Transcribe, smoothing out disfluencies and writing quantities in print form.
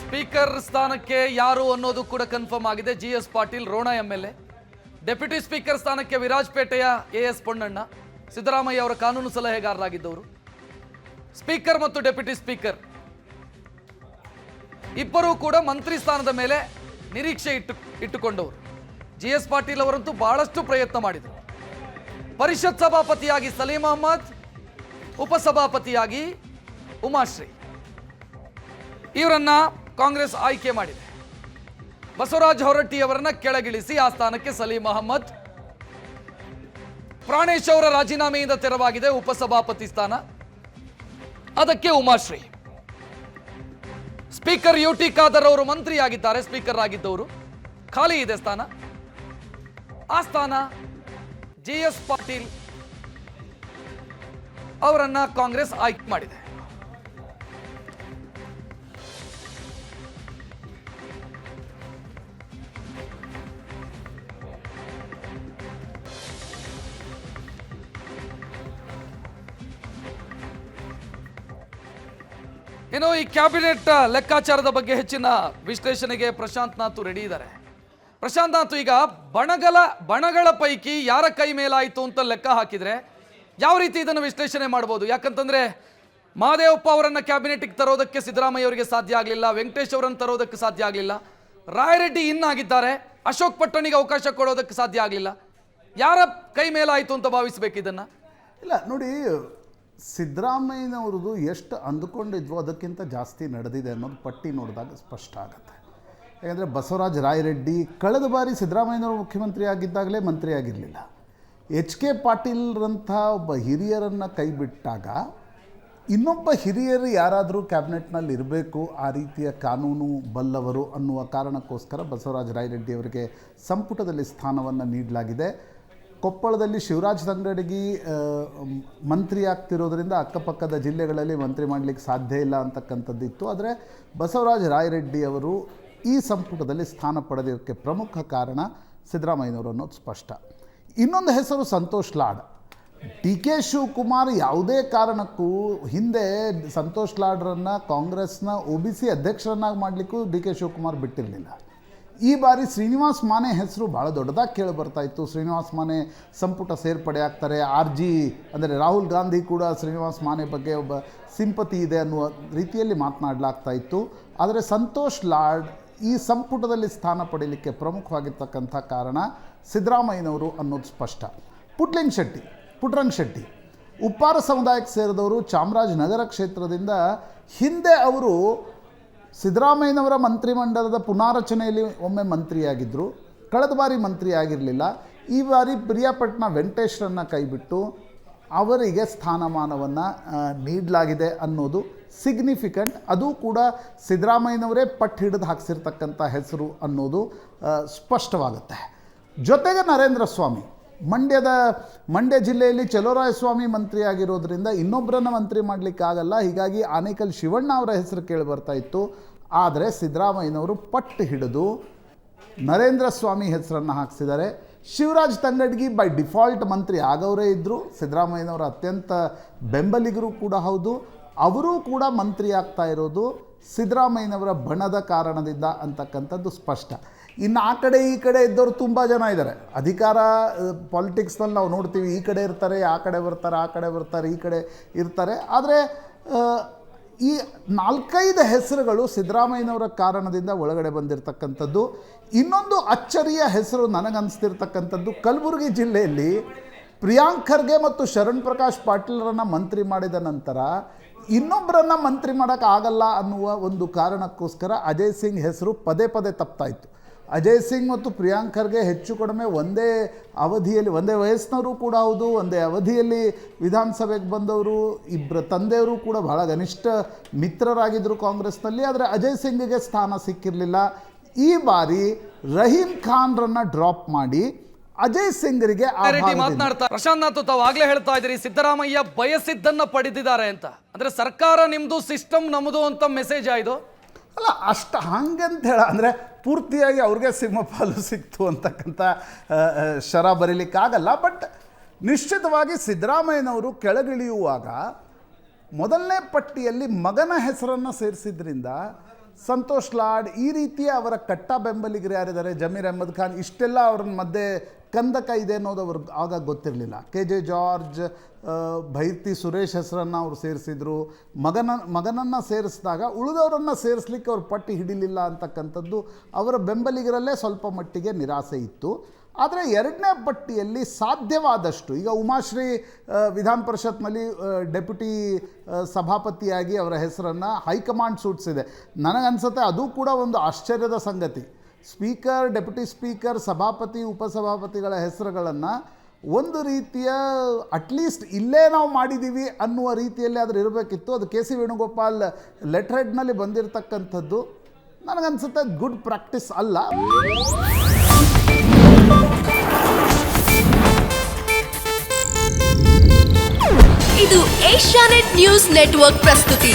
Speaker ಸ್ಥಾನಕ್ಕೆ ಯಾರು ಅನ್ನೋದು ಕೂಡ ಕನ್ಫರ್ಮ್ ಆಗಿದೆ. GS Patil Rona MLA. Deputy speaker ಸ್ಥಾನಕ್ಕೆ ವಿರಾಜಪೇಟೆಯ AS ಪೊನ್ನಣ್ಣ, ಸಿದ್ದರಾಮಯ್ಯ ಅವರ ಕಾನೂನು ಸಲಹೆಗಾರರಾಗಿದ್ದವರು. ಸ್ಪೀಕರ್ ಮತ್ತು ಡೆಪ್ಯೂಟಿ ಸ್ಪೀಕರ್ ಇಬ್ಬರೂ ಕೂಡ ಮಂತ್ರಿ ಸ್ಥಾನದ ಮೇಲೆ ನಿರೀಕ್ಷೆ ಇಟ್ಟುಕೊಂಡವರು. GS ಪಾಟೀಲ್ ಅವರಂತೂ ಬಹಳಷ್ಟು ಪ್ರಯತ್ನ ಮಾಡಿದರು. ಪರಿಷತ್ ಸಭಾಪತಿಯಾಗಿ ಸಲೀಂ ಅಹ್ಮದ್, ಉಪಸಭಾಪತಿಯಾಗಿ ಉಮಾಶ್ರೀ ಇವರನ್ನ ಕಾಂಗ್ರೆಸ್ ಆಯ್ಕೆ ಮಾಡಿದೆ. ಬಸವರಾಜ ಹೊರಟ್ಟಿ ಅವರನ್ನ ಕೆಳಗಿಳಿಸಿ ಆ ಸ್ಥಾನಕ್ಕೆ ಸಲೀಂ ಅಹ್ಮದ್, ಪ್ರಾಣೇಶ್ ಅವರ ರಾಜೀನಾಮೆಯಿಂದ ತೆರವಾಗಿದೆ ಉಪಸಭಾಪತಿ ಸ್ಥಾನ, ಅದಕ್ಕೆ ಉಮಾಶ್ರೀ. ಸ್ಪೀಕರ್ UT ಖಾದರ್ ಅವರು ಮಂತ್ರಿಯಾಗಿದ್ದಾರೆ, ಸ್ಪೀಕರ್ ಆಗಿದ್ದವರು, ಖಾಲಿ ಇದೆ ಸ್ಥಾನ. ಆ ಸ್ಥಾನ GS ಪಾಟೀಲ್ ಅವರನ್ನ ಕಾಂಗ್ರೆಸ್ ಆಯ್ಕೆ ಮಾಡಿದೆ. ಇನ್ನು ಈ ಕ್ಯಾಬಿನೆಟ್ ಲೆಕ್ಕಾಚಾರದ ಬಗ್ಗೆ ಹೆಚ್ಚಿನ ವಿಶ್ಲೇಷಣೆಗೆ ಪ್ರಶಾಂತ್ ನಾಥ್ ರೆಡಿ ಇದ್ದಾರೆ. ಪ್ರಶಾಂತ್ ನಾಥ್, ಈಗ ಬಣಗಳ ಪೈಕಿ ಯಾರ ಕೈ ಮೇಲಾಯಿತು ಅಂತ ಲೆಕ್ಕ ಹಾಕಿದ್ರೆ ಯಾವ ರೀತಿ ಇದನ್ನು ವಿಶ್ಲೇಷಣೆ ಮಾಡ್ಬೋದು? ಯಾಕಂತಂದ್ರೆ ಮಹದೇವಪ್ಪ ಅವರನ್ನ ಕ್ಯಾಬಿನೆಟ್ಗೆ ತರೋದಕ್ಕೆ ಸಿದ್ದರಾಮಯ್ಯ ಅವರಿಗೆ ಸಾಧ್ಯ ಆಗಲಿಲ್ಲ, ವೆಂಕಟೇಶ್ ಅವರನ್ನು ತರೋದಕ್ಕೆ ಸಾಧ್ಯ ಆಗಲಿಲ್ಲ, ರಾಯರೆಡ್ಡಿ ಇನ್ನಾಗಿದ್ದಾರೆ, ಅಶೋಕ್ ಪಟ್ಟಣಿಗೆ ಅವಕಾಶ ಕೊಡೋದಕ್ಕೆ ಸಾಧ್ಯ ಆಗಲಿಲ್ಲ. ಯಾರ ಕೈ ಮೇಲಾಯಿತು ಅಂತ ಭಾವಿಸ್ಬೇಕು ಇದನ್ನ? ಇಲ್ಲ ನೋಡಿ, ಸಿದ್ದರಾಮಯ್ಯನವ್ರದ್ದು ಎಷ್ಟು ಅಂದುಕೊಂಡಿದ್ವೋ ಅದಕ್ಕಿಂತ ಜಾಸ್ತಿ ನಡೆದಿದೆ ಅನ್ನೋದು ಪಟ್ಟಿ ನೋಡಿದಾಗ ಸ್ಪಷ್ಟ ಆಗುತ್ತೆ. ಯಾಕಂದರೆ ಬಸವರಾಜ ರಾಯರೆಡ್ಡಿ ಕಳೆದ ಬಾರಿ ಸಿದ್ದರಾಮಯ್ಯನವರು ಮುಖ್ಯಮಂತ್ರಿ ಆಗಿದ್ದಾಗಲೇ ಮಂತ್ರಿ ಆಗಿರಲಿಲ್ಲ. HK ಪಾಟೀಲ್ರಂಥ ಒಬ್ಬ ಹಿರಿಯರನ್ನು ಕೈ ಬಿಟ್ಟಾಗ ಇನ್ನೊಬ್ಬ ಹಿರಿಯರು ಯಾರಾದರೂ ಕ್ಯಾಬಿನೆಟ್ನಲ್ಲಿ ಇರಬೇಕು, ಆ ರೀತಿಯ ಕಾನೂನು ಬಲ್ಲವರು ಅನ್ನುವ ಕಾರಣಕ್ಕೋಸ್ಕರ ಬಸವರಾಜ ರಾಯರೆಡ್ಡಿ ಅವರಿಗೆ ಸಂಪುಟದಲ್ಲಿ ಸ್ಥಾನವನ್ನು ನೀಡಲಾಗಿದೆ. ಕೊಪ್ಪಳದಲ್ಲಿ ಶಿವರಾಜ್ ತಂಗಡಗಿ ಮಂತ್ರಿ ಆಗ್ತಿರೋದ್ರಿಂದ ಅಕ್ಕಪಕ್ಕದ ಜಿಲ್ಲೆಗಳಲ್ಲಿ ಮಂತ್ರಿ ಮಾಡಲಿಕ್ಕೆ ಸಾಧ್ಯ ಇಲ್ಲ ಅಂತಕ್ಕಂಥದ್ದಿತ್ತು. ಆದರೆ ಬಸವರಾಜ ರಾಯರೆಡ್ಡಿ ಅವರು ಈ ಸಂಪುಟದಲ್ಲಿ ಸ್ಥಾನ ಪಡೆದಿರೋಕ್ಕೆ ಪ್ರಮುಖ ಕಾರಣ ಸಿದ್ದರಾಮಯ್ಯನವರು ಅನ್ನೋದು ಸ್ಪಷ್ಟ. ಇನ್ನೊಂದು ಹೆಸರು ಸಂತೋಷ್ ಲಾಡ್. DK ಶಿವಕುಮಾರ್ ಯಾವುದೇ ಕಾರಣಕ್ಕೂ ಹಿಂದೆ ಸಂತೋಷ್ ಲಾಡ್ರನ್ನು ಕಾಂಗ್ರೆಸ್ನ OBC ಅಧ್ಯಕ್ಷರನ್ನಾಗಿ ಮಾಡಲಿಕ್ಕೂ DK ಶಿವಕುಮಾರ್ ಬಿಟ್ಟಿರಲಿಲ್ಲ. ಈ ಬಾರಿ ಶ್ರೀನಿವಾಸ್ ಮಾನೆ ಹೆಸರು ಭಾಳ ದೊಡ್ಡದಾಗಿ ಕೇಳಿ ಬರ್ತಾಯಿತ್ತು. ಶ್ರೀನಿವಾಸ್ ಮಾನೆ ಸಂಪುಟ ಸೇರ್ಪಡೆ ಆಗ್ತಾರೆ, RG ಅಂದರೆ ರಾಹುಲ್ ಗಾಂಧಿ ಕೂಡ ಶ್ರೀನಿವಾಸ್ ಮಾನೆ ಬಗ್ಗೆ ಒಬ್ಬ ಸಿಂಪತಿ ಇದೆ ಅನ್ನುವ ರೀತಿಯಲ್ಲಿ ಮಾತನಾಡಲಾಗ್ತಾ ಇತ್ತು. ಆದರೆ ಸಂತೋಷ್ ಲಾಡ್ ಈ ಸಂಪುಟದಲ್ಲಿ ಸ್ಥಾನ ಪಡೀಲಿಕ್ಕೆ ಪ್ರಮುಖವಾಗಿರ್ತಕ್ಕಂಥ ಕಾರಣ ಸಿದ್ದರಾಮಯ್ಯನವರು ಅನ್ನೋದು ಸ್ಪಷ್ಟ. ಪುಟ್ರಂಗ್ ಶೆಟ್ಟಿ ಉಪ್ಪಾರ ಸಮುದಾಯಕ್ಕೆ ಸೇರಿದವರು, ಚಾಮರಾಜನಗರ ಕ್ಷೇತ್ರದಿಂದ. ಹಿಂದೆ ಅವರು ಸಿದ್ದರಾಮಯ್ಯನವರ ಮಂತ್ರಿಮಂಡಲದ ಪುನಾರಚನೆಯಲ್ಲಿ ಒಮ್ಮೆ ಮಂತ್ರಿಯಾಗಿದ್ದರು, ಕಳೆದ ಬಾರಿ ಮಂತ್ರಿ ಆಗಿರಲಿಲ್ಲ. ಈ ಬಾರಿ ಪ್ರಿಯಾಪಟ್ನ ವೆಂಕಟೇಶ್ರನ್ನು ಕೈಬಿಟ್ಟು ಅವರಿಗೆ ಸ್ಥಾನಮಾನವನ್ನು ನೀಡಲಾಗಿದೆ ಅನ್ನೋದು ಸಿಗ್ನಿಫಿಕೆಂಟ್. ಅದು ಕೂಡ ಸಿದ್ದರಾಮಯ್ಯನವರೇ ಪಟ್ಟು ಹಿಡಿದು ಹಾಕ್ಸಿರ್ತಕ್ಕಂಥ ಹೆಸರು ಅನ್ನೋದು ಸ್ಪಷ್ಟವಾಗುತ್ತೆ. ಜೊತೆಗೆ ನರೇಂದ್ರ ಸ್ವಾಮಿ ಮಂಡ್ಯ ಜಿಲ್ಲೆಯಲ್ಲಿ ಚಲುವರಾಯಸ್ವಾಮಿ ಮಂತ್ರಿ ಆಗಿರೋದ್ರಿಂದ ಇನ್ನೊಬ್ಬರನ್ನು ಮಂತ್ರಿ ಮಾಡಲಿಕ್ಕಾಗಲ್ಲ. ಹೀಗಾಗಿ ಆನೇಕಲ್ ಶಿವಣ್ಣ ಅವರ ಹೆಸರು ಕೇಳಿ ಬರ್ತಾ ಇತ್ತು. ಆದರೆ ಸಿದ್ದರಾಮಯ್ಯನವರು ಪಟ್ಟು ಹಿಡಿದು ನರೇಂದ್ರ ಸ್ವಾಮಿ ಹೆಸರನ್ನು ಹಾಕ್ಸಿದ್ದಾರೆ. ಶಿವರಾಜ್ ತಂಗಡಗಿ ಬೈ ಡಿಫಾಲ್ಟ್ ಮಂತ್ರಿ ಆಗವರೇ ಇದ್ದರು, ಸಿದ್ದರಾಮಯ್ಯನವರ ಅತ್ಯಂತ ಬೆಂಬಲಿಗರು ಕೂಡ ಹೌದು. ಅವರೂ ಕೂಡ ಮಂತ್ರಿ ಆಗ್ತಾ ಇರೋದು ಸಿದ್ದರಾಮಯ್ಯನವರ ಬಣದ ಕಾರಣದಿಂದ ಅಂತಕ್ಕಂಥದ್ದು ಸ್ಪಷ್ಟ. ಇನ್ನು ಆ ಕಡೆ ಈ ಕಡೆ ಇದ್ದವರು ತುಂಬ ಜನ ಇದ್ದಾರೆ. ಅಧಿಕಾರ ಪಾಲಿಟಿಕ್ಸ್ನಲ್ಲಿ ನಾವು ನೋಡ್ತೀವಿ, ಈ ಕಡೆ ಇರ್ತಾರೆ, ಆ ಕಡೆ ಬರ್ತಾರೆ, ಆ ಕಡೆ ಬರ್ತಾರೆ, ಈ ಕಡೆ ಇರ್ತಾರೆ. ಆದರೆ ಈ 4-5 ಹೆಸರುಗಳು ಸಿದ್ದರಾಮಯ್ಯನವರ ಕಾರಣದಿಂದ ಒಳಗಡೆ ಬಂದಿರತಕ್ಕಂಥದ್ದು. ಇನ್ನೊಂದು ಅಚ್ಚರಿಯ ಹೆಸರು ನನಗನ್ನಿಸ್ತಿರ್ತಕ್ಕಂಥದ್ದು, ಕಲಬುರಗಿ ಜಿಲ್ಲೆಯಲ್ಲಿ ಪ್ರಿಯಾಂಕ್ ಖರ್ಗೆ ಮತ್ತು ಶರಣ್ ಪ್ರಕಾಶ್ ಪಾಟೀಲರನ್ನು ಮಂತ್ರಿ ಮಾಡಿದ ನಂತರ ಇನ್ನೊಬ್ಬರನ್ನು ಮಂತ್ರಿ ಮಾಡೋಕ್ಕಾಗಲ್ಲ ಅನ್ನುವ ಒಂದು ಕಾರಣಕ್ಕೋಸ್ಕರ ಅಜಯ್ ಸಿಂಗ್ ಹೆಸರು ಪದೇ ಪದೇ ತಪ್ತಾಯಿತ್ತು. ಅಜಯ್ ಸಿಂಗ್ ಮತ್ತು ಪ್ರಿಯಾಂಕ್ ಖರ್ಗೆ ಹೆಚ್ಚು ಕಡಿಮೆ ಒಂದೇ ಅವಧಿಯಲ್ಲಿ, ಒಂದೇ ವಯಸ್ಸಿನವರು ಕೂಡ ಹೌದು, ಒಂದೇ ಅವಧಿಯಲ್ಲಿ ವಿಧಾನಸಭೆಗೆ ಬಂದವರು. ಇಬ್ಬರ ತಂದೆಯವರು ಕೂಡ ಬಹಳ ঘনিಷ್ಠ ಮಿತ್ರರಾಗಿದ್ದರು ಕಾಂಗ್ರೆಸ್ನಲ್ಲಿ. ಆದರೆ ಅಜಯ್ ಸಿಂಗ್ಗೆ ಸ್ಥಾನ ಸಿಕ್ಕಿರಲಿಲ್ಲ. ಈ ಬಾರಿ ರಹೀಂ ಖಾನ್ರನ್ನು ಡ್ರಾಪ್ ಮಾಡಿ ಅಜಯ್ ಸಿಂಗ್ರಿಗೆ ಮಾತನಾಡ್ತಾರೆ. ಪ್ರಶಾಂತ್ ನಾಥ್, ತಾವು ಆಗ್ಲೇ ಹೇಳ್ತಾ ಇದ್ದೀರಿ ಸಿದ್ದರಾಮಯ್ಯ ಬಯಸಿದ್ದನ್ನ ಪಡೆದಿದ್ದಾರೆ ಅಂತ. ಅಂದ್ರೆ ಸರ್ಕಾರ ನಿಮ್ದು, ಸಿಸ್ಟಮ್ ನಮ್ಮದು ಅಂತ ಮೆಸೇಜ್ ಆಯ್ತು ಅಲ್ಲ? ಅಷ್ಟು ಹಂಗಂತ ಹೇಳ ಅಂದರೆ ಪೂರ್ತಿಯಾಗಿ ಅವ್ರಿಗೆ ಸಿಂಹಪಾಲು ಸಿಕ್ತು ಅಂತಕ್ಕಂಥ ಶರ ಬರೀಲಿಕ್ಕಾಗಲ್ಲ. ಬಟ್ ನಿಶ್ಚಿತವಾಗಿ ಸಿದ್ದರಾಮಯ್ಯನವರು ಕೆಳಗಿಳಿಯುವಾಗ ಮೊದಲನೇ ಪಟ್ಟಿಯಲ್ಲಿ ಮಗನ ಹೆಸರನ್ನು ಸೇರಿಸಿದ್ರಿಂದ ಸಂತೋಷ್ ಲಾಡ್ ಈ ರೀತಿಯ ಅವರ ಕಟ್ಟ ಬೆಂಬಲಿಗರು ಯಾರಿದ್ದಾರೆ, ಜಮೀರ್ ಅಹ್ಮದ್ ಖಾನ್, ಇಷ್ಟೆಲ್ಲ ಅವ್ರ ಮಧ್ಯೆ ಕಂದಕ ಇದೆ ಅನ್ನೋದು ಅವ್ರಿಗೆ ಆಗ ಗೊತ್ತಿರಲಿಲ್ಲ. KJ ಜಾರ್ಜ್, ಭೈರ್ತಿ ಸುರೇಶ್ ಹೆಸರನ್ನು ಅವರು ಸೇರಿಸಿದ್ರು. ಮಗನನ್ನು ಸೇರಿಸಿದಾಗ ಉಳಿದವರನ್ನು ಸೇರಿಸ್ಲಿಕ್ಕೆ ಅವ್ರ ಪಟ್ಟಿ ಹಿಡಿಲಿಲ್ಲ ಅಂತಕ್ಕಂಥದ್ದು ಅವರ ಬೆಂಬಲಿಗರಲ್ಲೇ ಸ್ವಲ್ಪ ಮಟ್ಟಿಗೆ ನಿರಾಸೆ ಇತ್ತು. ಆದರೆ ಎರಡನೇ ಪಟ್ಟಿಯಲ್ಲಿ ಸಾಧ್ಯವಾದಷ್ಟು, ಈಗ ಉಮಾಶ್ರೀ ವಿಧಾನ ಪರಿಷತ್ನಲ್ಲಿ ಡೆಪ್ಯೂಟಿ ಸಭಾಪತಿಯಾಗಿ ಅವರ ಹೆಸರನ್ನು ಹೈಕಮಾಂಡ್ ಸೂಚಿಸಿದೆ. ನನಗನ್ಸುತ್ತೆ ಅದು ಕೂಡ ಒಂದು ಆಶ್ಚರ್ಯದ ಸಂಗತಿ. ಸ್ಪೀಕರ್, ಡೆಪ್ಯೂಟಿ ಸ್ಪೀಕರ್, ಸಭಾಪತಿ, ಉಪಸಭಾಪತಿಗಳ ಹೆಸರುಗಳನ್ನು ಒಂದು ರೀತಿಯ ಅಟ್ಲೀಸ್ಟ್ ಇಲ್ಲೇ ನಾವು ಮಾಡಿದ್ದೀವಿ ಅನ್ನುವ ರೀತಿಯಲ್ಲಿ ಆದರೂ ಇರಬೇಕಿತ್ತು. ಅದು KC ವೇಣುಗೋಪಾಲ್ ಲೆಟರ್ ಹೆಡ್ನಲ್ಲಿ ಬಂದಿರತಕ್ಕಂಥದ್ದು ನನಗನ್ಸುತ್ತೆ ಗುಡ್ ಪ್ರಾಕ್ಟೀಸ್ ಅಲ್ಲ. ಇದು ಏಷ್ಯಾನೆಟ್ ನ್ಯೂಸ್ ನೆಟ್ವರ್ಕ್ ಪ್ರಸ್ತುತಿ.